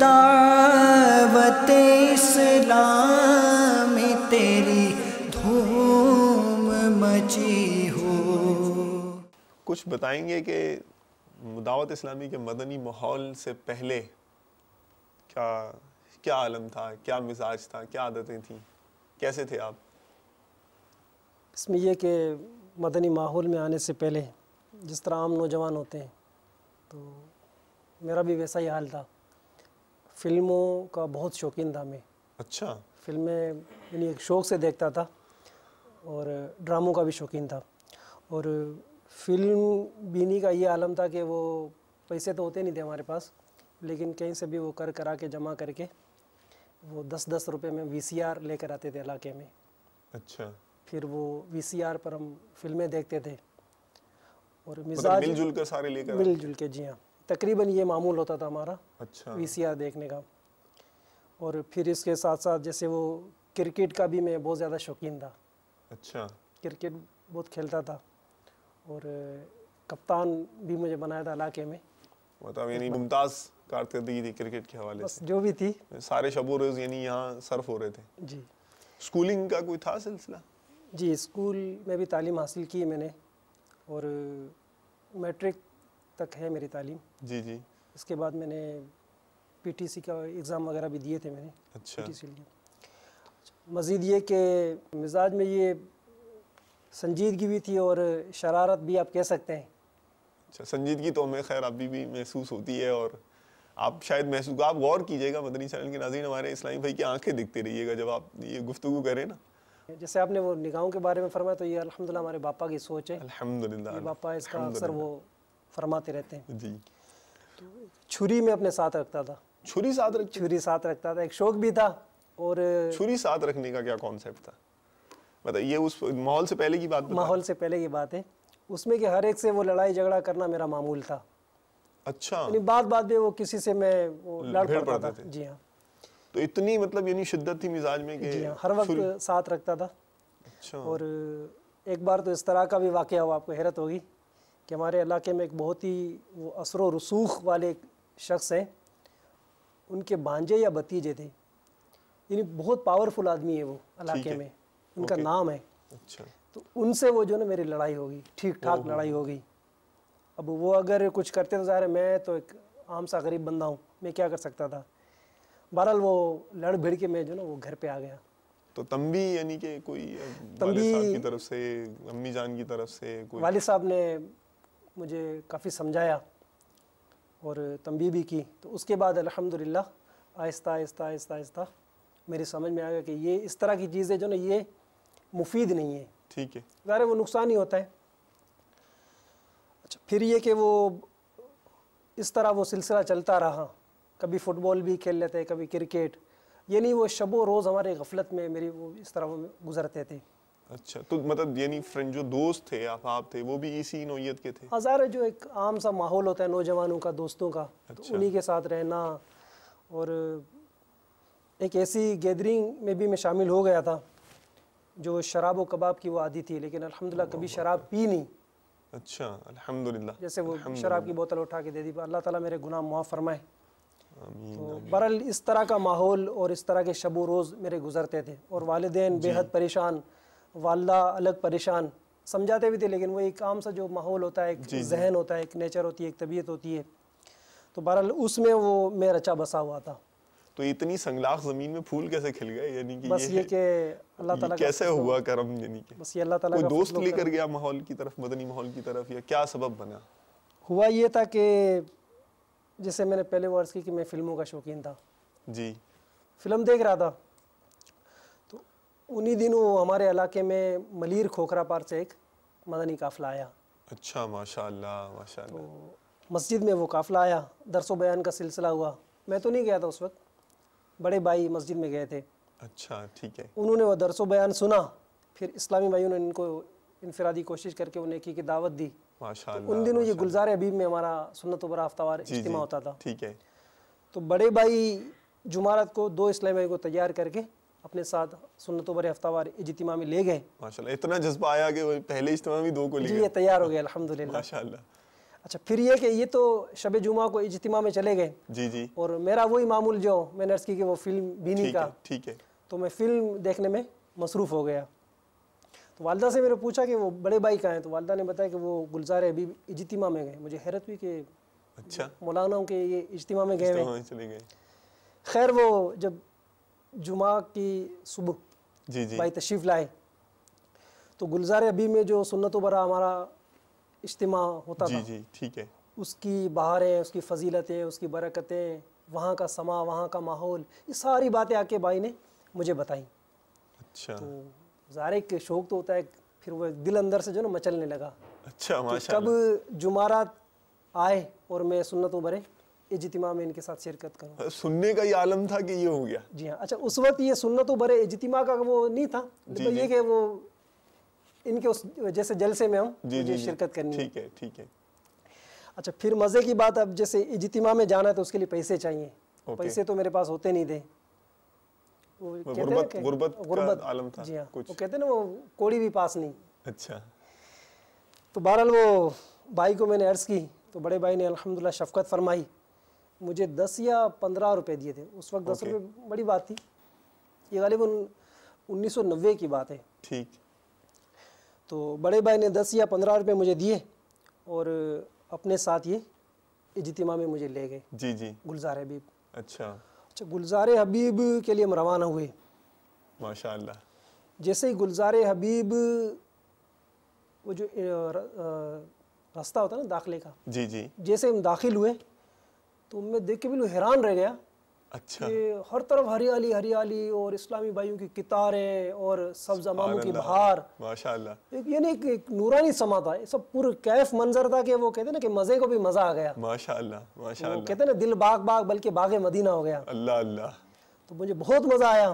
دعوت اسلام میں تیری دھوم مچی ہو۔ کچھ بتائیں گے کہ دعوت اسلامی کے مدنی ماحول سے پہلے کیا عالم تھا، کیا مزاج تھا، کیا عادتیں تھیں، کیسے تھے آپ؟ اس میں یہ کہ مدنی ماحول میں آنے سے پہلے جس طرح عام نوجوان ہوتے ہیں تو میرا بھی ویسا ہی حال تھا۔ فلموں کا بہت شوقین تھا میں۔ اچھا۔ فلمیں یعنی ایک شوق سے دیکھتا تھا، اور ڈراموں کا بھی شوقین تھا۔ اور فلم بینی کا یہ عالم تھا کہ وہ پیسے تو ہوتے نہیں تھے ہمارے پاس، لیکن کہیں سے بھی وہ کرا کے جمع کر کے وہ 10 روپے میں VCR لے کر آتے تھے علاقے میں۔ اچھا۔ پھر وہ VCR پر ہم فلمیں دیکھتے تھے، اور مزاج مل جل کر سارے لے کر مل جل کے، جی ہاں، تقریباً یہ معمول ہوتا تھا ہمارا اچھا VCR دیکھنے کا۔ اور پھر اس کے ساتھ ساتھ جیسے وہ کرکٹ کا بھی میں بہت زیادہ شوقین تھا۔ اچھا۔ کرکٹ بہت کھیلتا تھا، اور کپتان بھی مجھے بنایا تھا علاقے میں۔ مطلب یعنی ممتاز کارکردگی تھی کرکٹ کے حوالے سے، جو بھی تھی، سارے شب و روز یعنی یہاں صرف ہو رہے تھے۔ جی۔ اسکولنگ کا کوئی تھا سلسلہ؟ جی، اسکول میں بھی تعلیم حاصل کی میں نے، اور میٹرک تک ہے میری تعلیم۔ جی جی۔ اس کے بعد میں نے PTC کا ایگزام وغیرہ بھی دیے تھے میں نے۔ اچھا۔ PTC لیے۔ مزید یہ کہ مزاج میں یہ سنجیدگی بھی تھی اور شرارت بھی آپ کہہ سکتے ہیں۔ اچھا، سنجیدگی تو ہمیں خیر ابھی بھی محسوس ہوتی ہے، اور آپ شاید آپ غور کیجئے گا مدنی چینل کے ناظرین، ہمارے اسلامی بھائی کی آنکھیں دیکھتے رہیے گا جب آپ یہ گفتگو کریں نا۔ جیسے آپ نے وہ نگاہوں کے بارے میں فرمایا تو یہ الحمدللہ ہمارے باپا کی سوچ ہے۔ الحمدللہ۔ یہ باپا اس کا اکثر وہ فرماتے رہتے ہیں۔ جی۔ چھری میں اپنے ساتھ رکھتا تھا۔ چھری ساتھ رکھتا تھا، ایک شوق بھی تھا۔ اور چھری ساتھ رکھنے کا کیا کانسیپٹ تھا؟ مطلب یہ اس ماحول سے پہلے کی بات بتا؟ ماحول سے پہلے کی بات ہے، اس میں کہ ہر ایک سے وہ لڑائی جھگڑا کرنا میرا معمول تھا۔ اچھا۔ یعنی بات میں وہ کسی سے میں لڑ پڑتا تھا۔ جی ہاں۔ تو اتنی مطلب یعنی شدت تھی مزاج میں کہ جی ہاں، ہر وقت ساتھ رکھتا تھا۔ اچھا۔ اور ایک بار تو اس طرح کا بھی واقعہ ہوا، آپ کو حیرت ہوگی کہ ہمارے علاقے میں ایک بہت ہی وہ اثر و رسوخ والے ایک شخص ہیں، ان کے بھانجے یا بھتیجے تھے، یعنی بہت پاورفل آدمی ہے وہ علاقے میں، ان کا نام ہے۔ اچھا۔ تو ان سے وہ جو نا میری لڑائی ہوگی، ٹھیک ٹھاک لڑائی ہوگی۔ اب وہ اگر کچھ کرتے تو ظاہر ہے میں تو ایک عام سا غریب بندہ ہوں، میں کیا کر سکتا تھا۔ بہرحال وہ لڑ بھڑ کے میں جو نا وہ گھر پہ آ گیا۔ تو تنبیہ یعنی کہ کوئی والد صاحب کی طرف سے، امی جان کی طرف سے کوئی؟ والد صاحب نے مجھے کافی سمجھایا اور تنبیہ بھی کی، تو اس کے بعد الحمدللہ آہستہ آہستہ آہستہ آہستہ میری سمجھ میں آ گیا کہ یہ اس طرح کی چیزیں جو نا یہ مفید نہیں ہے۔ ٹھیک ہے۔ ظاہر ہے وہ نقصان ہی ہوتا ہے۔ اچھا، پھر یہ کہ وہ اس طرح وہ سلسلہ چلتا رہا، کبھی فٹ بال بھی کھیل لیتے، کبھی کرکٹ، یعنی وہ شب و روز ہمارے غفلت میں میری وہ اس طرح وہ گزرتے تھے۔ اچھا، تو مطلب یعنی فرینڈ جو دوست تھے، احباب تھے، وہ بھی اسی نوعیت کے تھے؟ ہزار جو ایک عام سا ماحول ہوتا ہے نوجوانوں کا، دوستوں کا، تو انہی کے ساتھ رہنا، اور ایک ایسی گیدرنگ میں بھی میں شامل ہو گیا تھا جو شراب و کباب کی وہ عادی تھی، لیکن الحمدللہ کبھی شراب پی نہیں۔ اچھا، الحمدللہ۔ جیسے وہ شراب کی بوتل اٹھا کے دے دی، اللہ تعالیٰ میرے گناہ معاف فرمائے۔ تو بہرحال اس طرح کا ماحول اور اس طرح کے شب و روز میرے گزرتے تھے، اور والدین بے حد پریشان، والدہ الگ پریشان، سمجھاتے بھی تھے، لیکن وہ ایک عام سا جو ماحول ہوتا ہے، ایک ذہن ہوتا ہے، ایک نیچر ہوتی ہے، ایک طبیعت ہوتی ہے، تو بہرحال اس میں وہ میں رچا بسا ہوا تھا۔ تو اتنی سنگلاخ زمین میں پھول کیسے کھل گئے؟ یعنی کہ بس یہ کہ اللہ تعالیٰ کیسے ہوا کرم، یعنی کہ بس یہ اللہ تعالیٰ کوئی کا دوست لے کر گیا ماحول کی طرف، مدنی ماحول کی طرف، یا کیا سبب بنا؟ ہوا یہ تھا کہ جیسے میں نے پہلے عرض کی کہ میں فلموں کا شوقین تھا۔ جی۔ فلم دیکھ رہا تھا تو انہی دنوں ہمارے علاقے میں ملیر کھوکھرا پار سے ایک مدنی قافلہ آیا۔ اچھا، ماشاء اللہ ماشاء اللہ۔ تو مسجد میں وہ قافلہ آیا، درس و بیان کا سلسلہ ہوا، میں تو نہیں گیا تھا اس وقت، بڑے بھائی مسجد میں گئے تھے۔ اچھا، ٹھیک ہے۔ انہوں نے وہ درس و بیان سنا، پھر اسلامی بھائیوں نے ان کو انفرادی کوشش کر کے انہیں کی دعوت دی۔ ماشاء اللہ۔ ان دنوں یہ گلزار حبیب میں ہمارا سنت و برا ہفتہ وار اجتماع ہوتا تھا۔ ٹھیک ہے۔ تو بڑے بھائی جمعرات کو 2 اسلامی بھائی کو تیار کر کے اپنے ساتھ سنت و برا ہفتہ وار اجتماع میں لے گئے۔ ماشاء اللہ، اتنا جذبہ آیا کہ وہ پہلے اجتماع میں 2 کو لے گئے۔ جی، یہ تیار ہو گیا الحمدللہ۔ ماشاء اللہ۔ اچھا پھر یہ کہ یہ تو شب جمعہ کو اجتماع میں چلے گئے جی جی اور میرا وہی معمول جو میں نے عرض کی کہ وہ فلم بینی کا، ٹھیک ہے تو میں فلم دیکھنے میں مصروف ہو گیا. تو والدہ سے میں نے پوچھا کہ وہ بڑے بھائی کہاں ہیں، تو والدہ نے بتایا کہ وہ گلزار حبیب اجتماع میں گئے. مجھے حیرت ہوئی کہ اچھا مولانا کے یہ اجتماع میں گئے ہوئے. چلے گئے. خیر وہ جب جمعہ کی صبح جی جی بھائی تشریف لائے تو گلزار حبیب میں جو سنت و برا ہمارا اجتماع ہوتا تھا، جی جی ٹھیک ہے. اس کی بہاریں، اس کی فضیلتیں، اس کی برکتیں، وہاں کا سما، وہاں کا ماحول، یہ ساری باتیں آ کے بھائی نے مجھے بتائیں. اچھا تو ظاہر ایک شوق تو ہوتا ہے، پھر وہ دل اندر سے جو نا مچلنے لگا. اچھا کہ ماشاء کب اللہ. جمعرات آئے اور میں سنت و برے اجتماع میں ان کے ساتھ شرکت کروں. سننے کا یہ عالم تھا کہ یہ ہو گیا. جی ہاں. اچھا اس وقت یہ سنت و برے اجتماع کا وہ نہیں تھا، یہ کہ وہ ان کے اس جیسے جلسے میں ہوں مجھے شرکت کرنی ہے. ٹھیک ہے ٹھیک ہے. اچھا پھر مزے کی بات، اب جیسے اجتماع میں جانا ہے تو اس کے لیے پیسے چاہیے. پیسے تو میرے پاس ہوتے نہیں تھے. وہ کہتے ہیں کہ غربت عالم تھا. جی ہاں وہ کہتے ہیں نا وہ کوڑی بھی پاس نہیں. اچھا تو بہرحال وہ بھائی کو میں نے عرض کی تو بڑے بھائی نے الحمدللہ شفقت فرمائی. مجھے 10 یا 15 روپے دیے تھے اس وقت. 10 روپے بڑی بات تھی. یہ غالباً 1990 کی بات ہے. ٹھیک. تو بڑے بھائی نے 10 یا 15 روپے مجھے دیے اور اپنے ساتھ یہ اجتماع میں مجھے لے گئے. جی جی گلزار حبیب. اچھا گلزار حبیب کے لیے ہم روانہ ہوئے. ماشاء اللہ. جیسے ہی گلزار حبیب وہ جو راستہ ہوتا ہے نا داخلے کا، جی جی جیسے ہم داخل ہوئے تو میں دیکھ کے بالکل حیران رہ گیا. اچھا کہ ہر طرف ہریالی ہریالی اور اسلامی بھائیوں کی قطاریں اور سبز اماموں کی بہار. ماشاء اللہ. یعنی ایک نورانی سما تھا. یہ سب پورا کیف منظر تھا کہ وہ کہتے ہیں نا کہ مزے کو بھی مزہ آ گیا. ماشاء اللہ ماشاء وہ اللہ. کہتے ہیں نا دل باغ باغ بلکہ باغ مدینہ ہو گیا. اللہ اللہ. تو مجھے بہت مزہ آیا.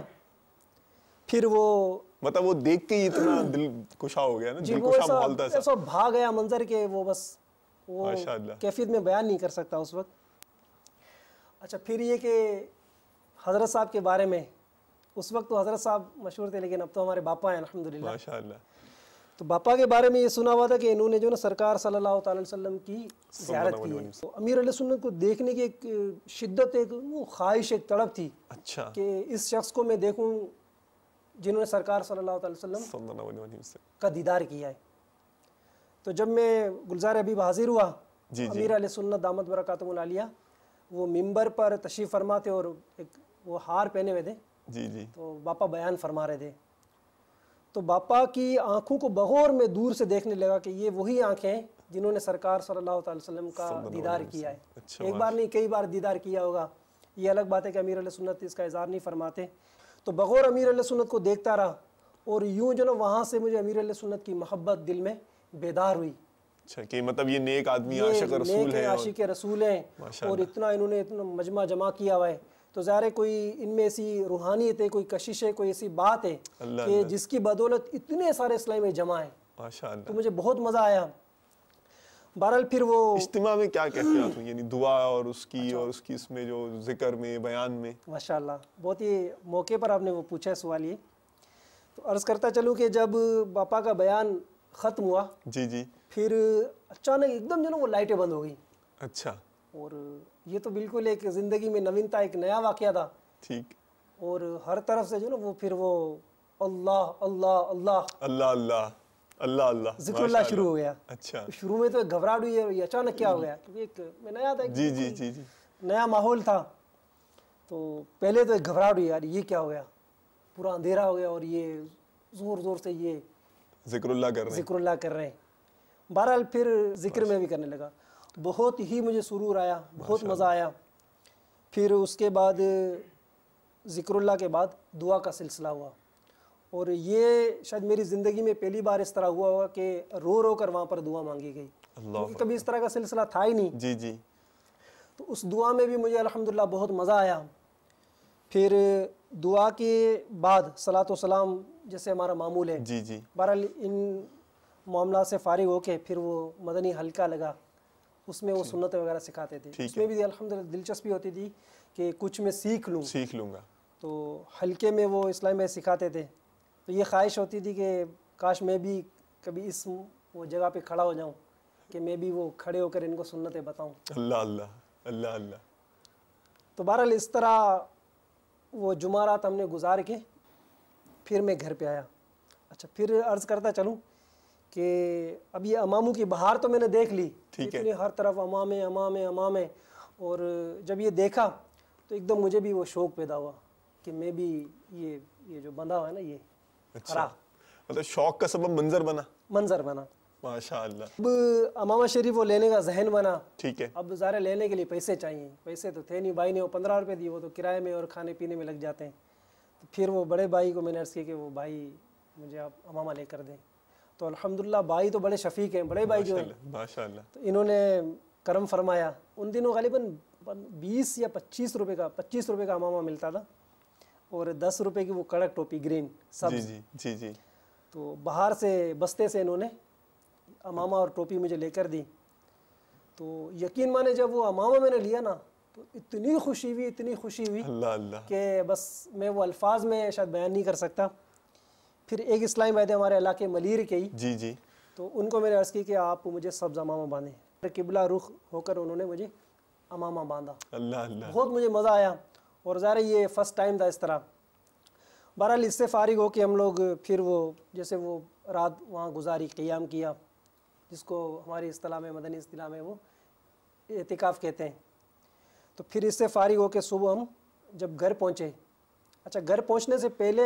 پھر وہ مطلب وہ دیکھ کے ہی اتنا دل خوشا ہو گیا نا. جی دل وہ خوشا ماحول تھا ایسا بھا گیا منظر کے وہ بس وہ ماشاء اللہ. کیفیت میں بیان نہیں کر سکتا اس وقت. اچھا پھر یہ کہ حضرت صاحب کے بارے میں، اس وقت تو حضرت صاحب مشہور تھے لیکن اب تو ہمارے باپا ہیں الحمدللہ. ماشاء اللہ. تو باپا کے بارے میں یہ سنا ہوا تھا کہ انہوں نے جو نا سرکار صلی اللہ تعالی وسلم کی زیارت کی ہے. تو امیر علیہ سنت کو دیکھنے کی ایک شدت، ایک وہ خواہش، ایک تڑپ تھی اچھا کہ اس شخص کو میں دیکھوں جنہوں نے سرکار صلی اللہ تعالی وسلم صلی اللہ علیہ وسلم کا دیدار کیا ہے. تو جب میں گلزار حبیب حاضر ہوا، امیر علیہ سنت دامت برکاتہم العالیہ وہ ممبر پر تشریف فرما تھے اور ایک وہ ہار پہنے ہوئے تھے. جی جی. تو باپا بیان فرما رہے تھے. تو باپا کی آنکھوں کو بغور میں دور سے دیکھنے لگا کہ یہ وہی آنکھیں ہیں جنہوں نے سرکار صلی اللہ تعالی وسلم کا دیدار کیا ہے. ایک بار نہیں کئی بار دیدار کیا ہوگا. یہ الگ بات ہے کہ امیر علیہ سنت اس کا اظہار نہیں فرماتے. تو بغور امیر علیہ سنت کو دیکھتا رہا اور یوں جو نا وہاں سے مجھے امیر علیہ سنت کی محبت دل میں بیدار ہوئی. اچھا کہ مطلب یہ نیک آدمی عاشق رسول ہیں. عاشق رسول ہیں اور اتنا انہوں نے اتنا مجمع جمع کیا ہوا ہے. تو ظاہر ہے کوئی ان میں ایسی روحانیت ہے، کوئی کشش ہے، کوئی ایسی بات ہے کہ جس کی بدولت اتنے سارے اسلام میں جمع ہیں. ماشاء اللہ. تو مجھے بہت مزہ آیا. بہرحال پھر وہ اجتماع میں کیا کیفیات ہوئی، یعنی دعا اور اس کی اور اس کی اس میں جو ذکر میں بیان میں؟ ماشاء اللہ بہت ہی موقع پر آپ نے وہ پوچھا ہے سوال. یہ تو عرض کرتا چلوں کہ جب باپا کا بیان ختم ہوا جی جی پھر اچانک ایک دم جو نا وہ لائٹیں بند ہو گئی. اچھا. اور یہ تو بالکل ایک زندگی میں نوینتا، ایک نیا واقعہ تھا. ٹھیک. اور ہر طرف سے جو نا وہ پھر وہ اللہ اللہ اللہ اللہ اللہ اللہ اللہ ذکر اللہ شروع ہو گیا. اچھا. شروع میں تو ایک گھبراہٹ ہوئی ہے، یہ اچانک کیا ہو گیا کیونکہ ایک میں نیا تھا. جی جی جی جی. نیا ماحول تھا. تو پہلے تو ایک گھبراہٹ ہوئی، یار یہ کیا ہو گیا، پورا اندھیرا ہو گیا اور یہ زور زور سے یہ ذکر اللہ کر رہے ہیں. بہرحال پھر ذکر میں بھی کرنے لگا. بہت ہی مجھے سرور آیا، بہت مزہ آیا. پھر اس کے بعد ذکر اللہ کے بعد دعا کا سلسلہ ہوا. اور یہ شاید میری زندگی میں پہلی بار اس طرح ہوا ہوگا کہ رو رو کر وہاں پر دعا مانگی گئی. کبھی اس طرح کا سلسلہ تھا ہی نہیں. جی جی. تو اس دعا میں بھی مجھے الحمدللہ بہت مزہ آیا. پھر دعا کے بعد صلاۃ و سلام جیسے ہمارا معمول ہے. جی جی. بہرحال ان معاملات سے فارغ ہو کے پھر وہ مدنی حلقہ لگا، اس میں وہ سنت وغیرہ سکھاتے تھے. اس میں بھی الحمدللہ دلچسپی ہوتی تھی کہ کچھ میں سیکھ لوں گا. تو حلقے میں وہ اسلام میں سکھاتے تھے. تو یہ خواہش ہوتی تھی کہ کاش میں بھی کبھی اس وہ جگہ پہ کھڑا ہو جاؤں کہ میں بھی وہ کھڑے ہو کر ان کو سنتیں بتاؤں. اللہ اللہ اللہ اللہ. تو بہرحال اس طرح وہ جمعرات ہم نے گزار کے پھر میں گھر پہ آیا. اچھا پھر عرض کرتا چلوں کہ اب یہ اماموں کی بہار تو میں نے دیکھ لی, اتنی ہر طرف امامے امامے امامے, اور جب یہ دیکھا تو ایک دم مجھے بھی وہ شوق پیدا ہوا کہ میں بھی یہ جو بندہ ہوا ہے نا یہ اچھا مطلب شوق کا سبب منظر بنا. ماشاء اللہ. اب امامہ شریف وہ لینے کا ذہن بنا. ٹھیک ہے. اب ظاہر لینے کے لیے پیسے چاہیے, پیسے تو تھے نہیں, بھائی نے وہ 15 روپے دیے, وہ تو کرائے میں اور کھانے پینے میں لگ جاتے ہیں. تو پھر وہ بڑے بھائی کو میں نے عرض کیا کہ وہ بھائی مجھے آپ امامہ لے کر دیں. تو الحمدللہ بھائی تو بڑے شفیق ہیں, بڑے بھائی جو ہیں ماشاء اللہ, تو انہوں نے کرم فرمایا. ان دنوں غالباً 20 یا 25 روپے کا امامہ ملتا تھا, اور 10 روپے کی وہ کڑک ٹوپی گرین سبز. جی جی. تو باہر سے بستے سے انہوں نے امامہ اور ٹوپی مجھے لے کر دی. تو یقین مانے جب وہ امامہ میں نے لیا نا تو اتنی خوشی ہوئی اللہ اللہ کہ بس میں وہ الفاظ میں شاید بیان نہیں کر سکتا. پھر ایک اسلامی بھائی تھے ہمارے علاقے ملیر کے ہی, جی جی, تو ان کو میں نے عرض کی کہ آپ مجھے سبز امامہ باندھیں. قبلہ رخ ہو کر انہوں نے مجھے امامہ باندھا. اللہ اللہ. بہت مجھے مزہ آیا, اور ظاہر یہ فرسٹ ٹائم تھا اس طرح. بہرحال اس سے فارغ ہو کے ہم لوگ پھر وہ جیسے وہ رات وہاں گزاری, قیام کیا, جس کو ہماری اصطلاح میں مدنی اصطلاح میں وہ اعتکاف کہتے ہیں. تو پھر اس سے فارغ ہو کے صبح ہم جب گھر پہنچے, اچھا گھر پہنچنے سے پہلے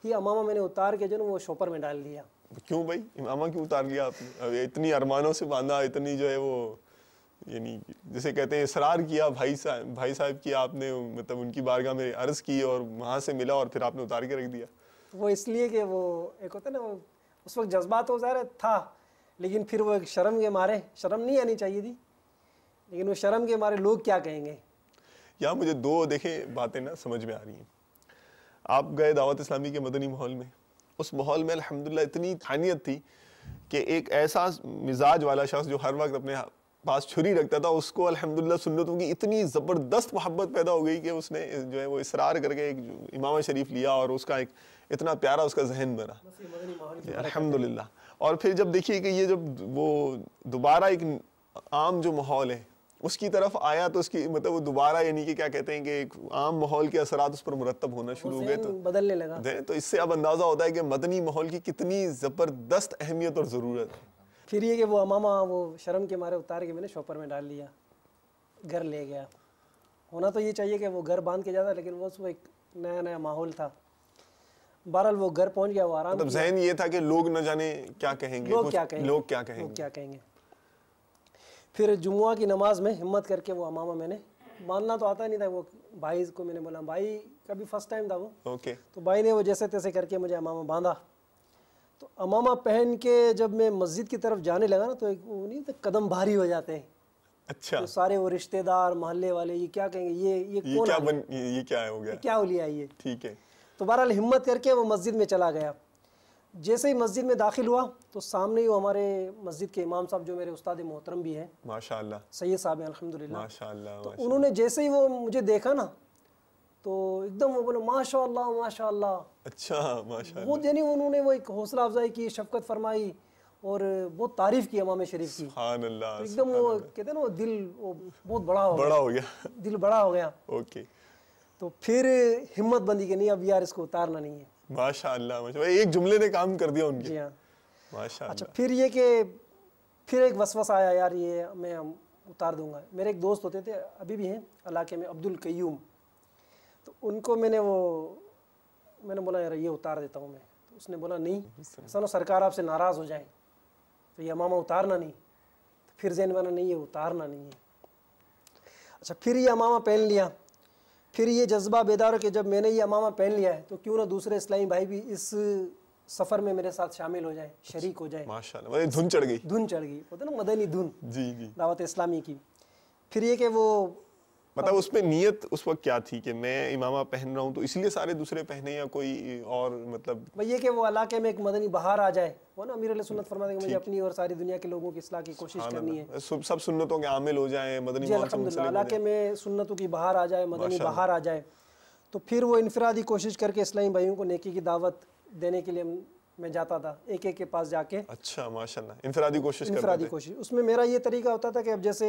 ہی امامہ میں نے اتار کے جو نا وہ شوپر میں ڈال دیا. کیوں بھائی امامہ کیوں اتار لیا آپ نے؟ اتنی ارمانوں سے باندھا, اتنی جو ہے وہ یعنی جسے کہتے ہیں اصرار کیا بھائی صاحب کی آپ نے, مطلب ان کی بارگاہ میں عرض کی اور وہاں سے ملا اور پھر آپ نے اتار کے رکھ دیا. وہ اس لیے کہ وہ ایک ہوتا ہے نا, وہ اس وقت جذبات تو ظاہر تھا, لیکن پھر وہ ایک شرم کے مارے, شرم نہیں آنی چاہیے تھی, لیکن وہ شرم کے مارے لوگ کیا کہیں گے. یہاں مجھے دو دیکھیں باتیں نا سمجھ میں آ رہی ہیں. آپ گئے دعوت اسلامی کے مدنی ماحول میں, اس ماحول میں الحمدللہ اتنی تھانیت تھی کہ ایک ایسا مزاج والا شخص جو ہر وقت اپنے پاس چھری رکھتا تھا, اس کو الحمدللہ سنتوں کی اتنی زبردست محبت پیدا ہو گئی کہ اس نے جو ہے وہ اصرار کر کے ایک امامہ شریف لیا, اور اس کا ایک اتنا پیارا اس کا ذہن بنا الحمدللہ. اور پھر جب دیکھیے کہ یہ جب وہ دوبارہ ایک عام جو ماحول ہے اس کی طرف آیا, تو اس کی مطلب وہ دوبارہ یعنی کہ کیا کہتے ہیں کہ ایک عام ماحول کے اثرات اس پر مرتب ہونا شروع ہو گئے, تو بدلنے لگا. تو اس سے اب اندازہ ہوتا ہے کہ مدنی ماحول کی کتنی زبردست اہمیت اور ضرورت ہے. پھر یہ کہ وہ امامہ وہ شرم کے مارے اتار کے میں نے شوپر میں ڈال لیا, گھر لے گیا. ہونا تو یہ چاہیے کہ وہ گھر باندھ کے جاتا, لیکن وہ ایک نیا ماحول تھا. بہرحال وہ گھر پہنچ گیا, وہ آرام, مطلب ذہن یہ تھا کہ لوگ نہ جانے کیا کہیں گے, لوگ کیا کہیں گے. پھر جمعہ کی نماز میں ہمت کر کے وہ امامہ میں نے باندھنا تو آتا نہیں تھا. وہ بھائی کو میں نے بولا, بھائی کا بھی فرسٹ ٹائم تھا وہ, تو بھائی نے وہ جیسے تیسے کر کے مجھے امامہ باندھا. تو امامہ پہن کے جب میں مسجد کی طرف جانے لگا نا, تو ایک وہ نہیں تو قدم بھاری ہو جاتے ہیں. اچھا. تو سارے وہ رشتہ دار محلے والے یہ کیا کہیں گے, یہ کون, یہ کیا ہو گیا, کیا ہو لیا یہ. ٹھیک ہے. تو بہرحال ہمت کر کے وہ مسجد میں چلا گیا. جیسے ہی مسجد میں داخل ہوا تو سامنے ہی وہ ہمارے مسجد کے امام صاحب جو میرے استاد محترم بھی ہیں, ماشاءاللہ, سید صاحب ہیں الحمدللہ, ماشاءاللہ. تو انہوں نے جیسے ہی وہ مجھے دیکھا نا تو ایک دم وہ بولے ماشاءاللہ ماشاءاللہ. اچھا ماشاءاللہ. بہت یعنی انہوں نے وہ ایک حوصلہ افزائی کی, شفقت فرمائی, اور بہت تعریف کی امام شریف کی. سبحان اللہ. ایک دم وہ کہتے ہیں نا وہ دل وہ بہت بڑا ہو گیا, دل بڑا ہو گیا. اوکے. تو پھر ہمت بندی کہ نہیں اب یار اس کو اتارنا نہیں ہے. ماشاءاللہ, ایک جملے نے کام کر دیا ان کے. جی ہاں ماشاءاللہ. اچھا پھر یہ کہ پھر ایک وسوسہ آیا, یار یہ میں اتار دوں گا. میرے ایک دوست ہوتے تھے, ابھی بھی ہیں علاقے میں, عبد القیوم, تو ان کو میں نے بولا یار یہ اتار دیتا ہوں میں. تو اس نے بولا نہیں, سنو سرکار آپ سے ناراض ہو جائیں, تو یہ امامہ اتارنا نہیں. تو پھر ذہن بنا نہیں یہ اتارنا نہیں ہے. اچھا پھر یہ امامہ پہن لیا. پھر یہ جذبہ بیدار ہو کہ جب میں نے یہ امامہ پہن لیا ہے تو کیوں نہ دوسرے اسلامی بھائی بھی اس سفر میں میرے ساتھ شامل ہو جائیں, شریک ہو جائیں. ماشاءاللہ, دھن چڑھ گئی. ہوتا نا مدنی دھن, جی جی, دعوت اسلامی کی. پھر یہ کہ وہ مطلب اس میں نیت اس وقت کیا تھی کہ میں امامہ پہن رہا ہوں تو اس لیے سارے دوسرے پہنے, یا کوئی اور مطلب یہ کہ وہ علاقے میں ایک مدنی بہار آ جائے. وہ نا امیر علیہ سنت فرماتے ہیں کہ مجھے اپنی اور ساری دنیا کے لوگوں کی اصلاح کی کوشش کرنی ہے, سب سنتوں کے عامل ہو جائیں, مدنی جی الحمدللہ علاقے میں سنتوں کی بہار آ جائے, مدنی بہار آ جائے. تو پھر وہ انفرادی کوشش کر کے اسلامی بھائیوں کو نیکی کی دعوت دینے کے لیے ہم میں جاتا تھا ایک ایک کے پاس جا کے. اچھا ماشاءاللہ, انفرادی کوشش کرتے تھے. انفرادی کوشش. اس میں میرا یہ طریقہ ہوتا تھا کہ اب جیسے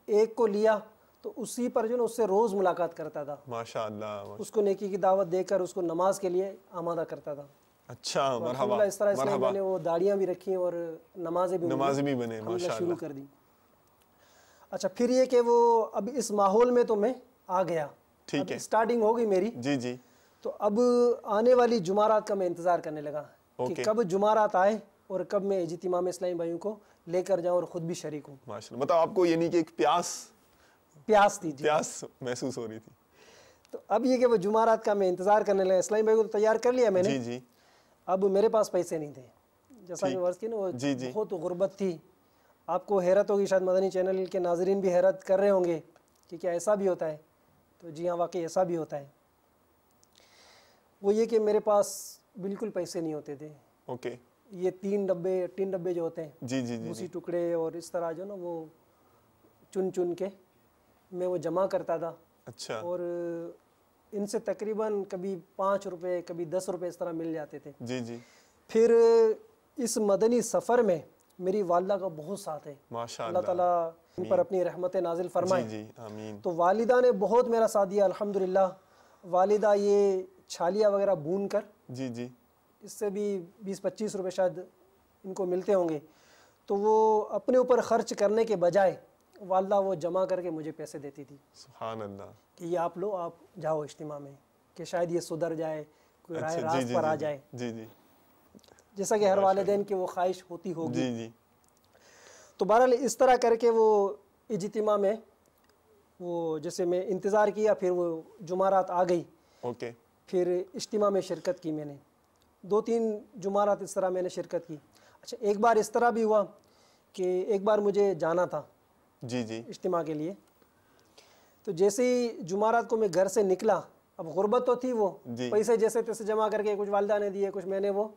ایک کو لیا تو اسی پر جو نا اس سے روز ملاقات کرتا تھا, ماشاءاللہ, اس کو نیکی کی دعوت دے کر اس کو نماز کے لیے آمادہ کرتا تھا. اچھا مرحبا, اس طرح اس میں میں نے وہ داڑیاں بھی رکھی اور نمازیں بھی بنے ماشاءاللہ شروع کر دی. اچھا پھر یہ کہ وہ اب اس ماحول میں تو میں آ گیا, ٹھیک ہے, سٹارٹنگ ہو گئی میری. جی جی. تو اب آنے والی جمعرات کا میں انتظار کرنے لگا کہ کب جمعرات آئے اور کب میں اجتماع میں اسلامی بھائیوں کو لے کر جاؤں اور خود بھی شریک ہوں. ماشاءاللہ, مطلب آپ کو یعنی کہ ایک پیاس تھی, پیاس محسوس ہو رہی تھی. تو اب یہ کہ وہ جمعرات کا میں انتظار کرنے لگا. اسلامی بھائی کو تو تیار کر لیا میں نے. جی جی. اب میرے پاس پیسے نہیں تھے, جیسا کہ عرض کی نا وہ بہت غربت تھی. آپ کو حیرت ہوگی, شاید مدنی چینل کے ناظرین بھی حیرت کر رہے ہوں گے کہ کیا ایسا بھی ہوتا ہے. تو جی ہاں, واقعی ایسا بھی ہوتا ہے. وہ یہ کہ میرے پاس بالکل پیسے نہیں ہوتے تھے. اوکے. یہ ٹین ڈبے جو ہوتے ہیں, جی جی جی, اسی ٹکڑے اور اس طرح جو نا وہ چن کے میں وہ جمع کرتا تھا. اچھا. اور ان سے تقریباً کبھی 5 روپے کبھی 10 روپے اس طرح مل جاتے تھے. جی جی. پھر اس مدنی سفر میں میری والدہ کا بہت ساتھ ہے, ماشاءاللہ, اللہ تعالیٰ ان پر اپنی رحمت نازل فرمائے. جی جی آمین. تو والدہ نے بہت میرا ساتھ دیا الحمدللہ. والدہ یہ چھالیاں وغیرہ بون کر, جی جی, اس سے بھی 20-25 روپے شاید ان کو ملتے ہوں گے, تو وہ اپنے اوپر خرچ کرنے کے بجائے والدہ وہ جمع کر کے مجھے پیسے دیتی تھی. سبحان اللہ. کہ یہ آپ لو, آپ جاؤ اجتماع میں, کہ شاید یہ سدھر جائے, کوئی راہ راست پر آ جائے. جی جی. جیسا کہ ہر والدین کی وہ خواہش ہوتی ہوگی. جی جی. تو بہرحال اس طرح کر کے وہ اجتماع میں وہ جیسے میں انتظار کیا, پھر وہ جمعرات آ گئی. اوکے. پھر اجتماع میں شرکت کی میں نے, 2-3 جمعرات اس طرح میں نے شرکت کی. اچھا ایک بار اس طرح بھی ہوا کہ ایک بار مجھے جانا تھا جی جی اجتماع کے لیے. تو جیسے ہی جمعرات کو میں گھر سے نکلا, اب غربت تو تھی, وہ پیسے جیسے تیسے جمع کر کے, کچھ والدہ نے دیے, کچھ میں نے وہ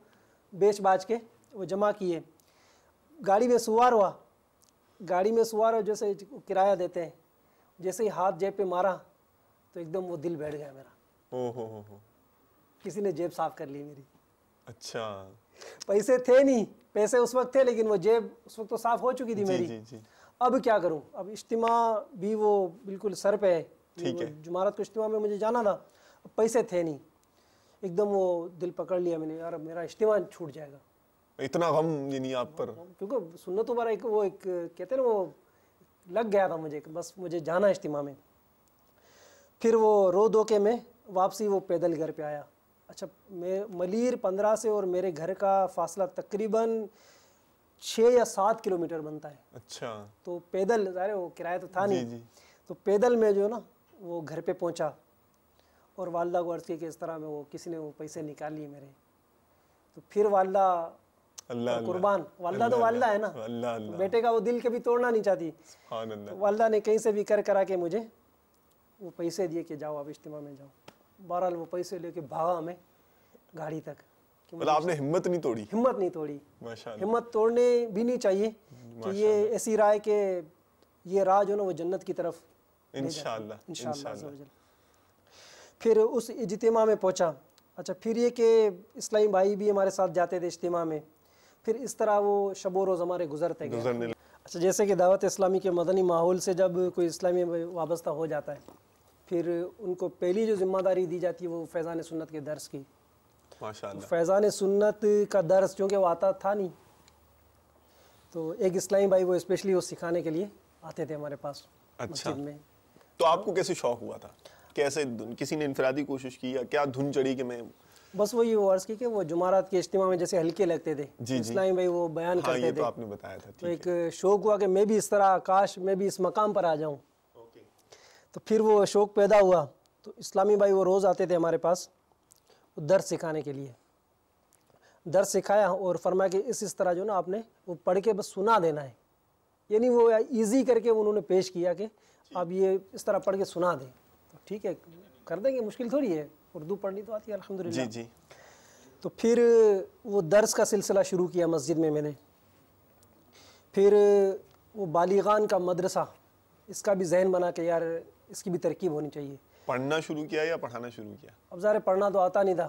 بیچ باچ کے وہ جمع کیے. گاڑی میں سوار ہوا, جیسے کرایہ دیتے ہیں, جیسے ہی ہاتھ جیب پہ مارا تو ایک دم وہ دل بیٹھ گیا میرا. ہو کسی نے جیب صاف کر لی میری. اچھا. پیسے تھے نہیں, پیسے اس وقت تھے لیکن وہ جیب اس وقت تو صاف ہو چکی تھی میری. جی جی. اب کیا کروں, اب اجتماع بھی وہ بالکل سر پہ ہے, ٹھیک ہے, جمعرات کو اجتماع میں مجھے جانا تھا, اب پیسے تھے نہیں. ایک دم وہ دل پکڑ لیا میں نے, یار اب میرا اجتماع چھوٹ جائے گا. اتنا غم یعنی آپ پر, کیونکہ سنتوں پر ایک کہتے ہیں نا وہ لگ گیا تھا مجھے, بس مجھے جانا اجتماع میں. پھر وہ رو دو کے میں واپسی وہ پیدل گھر پہ آیا. اچھا ملیر 15 سے اور میرے گھر کا فاصلہ تقریباً 6 یا 7 کلومیٹر بنتا ہے. اچھا. تو پیدل, ظاہر وہ کرایہ تو تھا نہیں, جی. تو پیدل میں جو نا وہ گھر پہ پہنچا اور والدہ کو عرض کی کہ اس طرح میں وہ کسی نے وہ پیسے نکال لیے میرے. تو پھر والدہ اللہ قربان, والدہ تو والدہ ہے نا, اللہ بیٹے کا وہ دل کبھی توڑنا نہیں چاہتی. سبحان اللہ. والدہ نے کہیں سے بھی کرا کے مجھے وہ پیسے دیے کہ جاؤ آپ اجتماع میں جاؤ. بہرحال وہ پیسے لے کے بھاگا میں گاڑی تک. مطلب آپ نے ہمت نہیں توڑی. ہمت نہیں توڑی. ماشاءاللہ. ہمت توڑنے بھی نہیں چاہیے کہ یہ ایسی راہ ہے کہ یہ راہ جو نا وہ جنت کی طرف انشاءاللہ. پھر اس اجتماع میں پہنچا. اچھا پھر یہ کہ اسلامی بھائی بھی ہمارے ساتھ جاتے تھے اجتماع میں. پھر اس طرح وہ شب و روز ہمارے گزرتے گئے. اچھا جیسے کہ دعوت اسلامی کے مدنی ماحول سے جب کوئی اسلامی وابستہ ہو جاتا ہے, پھر ان کو پہلی جو ذمہ داری دی جاتی ہے وہ فیضان سنت کے درس کی. ماشاءاللہ. فیضان سنت کا درس چونکہ وہ آتا تھا نہیں, تو ایک اسلامی بھائی وہ اسپیشلی وہ سکھانے کے لیے آتے تھے ہمارے پاس مسجد میں. تو آپ کو کیسے شوق ہوا تھا, کیسے کسی نے انفرادی کوشش کی یا کیا دھن چڑھی کہ میں, بس وہی وہ عرض کی کہ وہ جمعرات کے اجتماع میں جیسے ہلکے لگتے تھے, اسلامی بھائی وہ بیان کرتے تھے, آپ نے بتایا تھا, تو ایک شوق ہوا کہ میں بھی اس طرح, کاش میں بھی اس مقام پر آ جاؤں. تو پھر وہ شوق پیدا ہوا. تو اسلامی بھائی وہ روز آتے تھے ہمارے پاس درس سکھانے کے لیے. درس سکھایا اور فرمایا کہ اس طرح جو نا آپ نے وہ پڑھ کے بس سنا دینا ہے. یعنی وہ ایزی کر کے انہوں نے پیش کیا کہ آپ یہ اس طرح پڑھ کے سنا دیں. تو ٹھیک ہے کر دیں گے, مشکل تھوڑی ہے, اردو پڑھنی تو آتی ہے الحمدللہ. جی جی. تو پھر وہ درس کا سلسلہ شروع کیا مسجد میں نے. پھر وہ بالغان کا مدرسہ, اس کا بھی ذہن بنا کہ یار اس کی بھی ترکیب ہونی چاہیے. پڑھنا شروع کیا یا پڑھانا شروع کیا؟ اب ظاہر پڑھنا تو آتا نہیں تھا,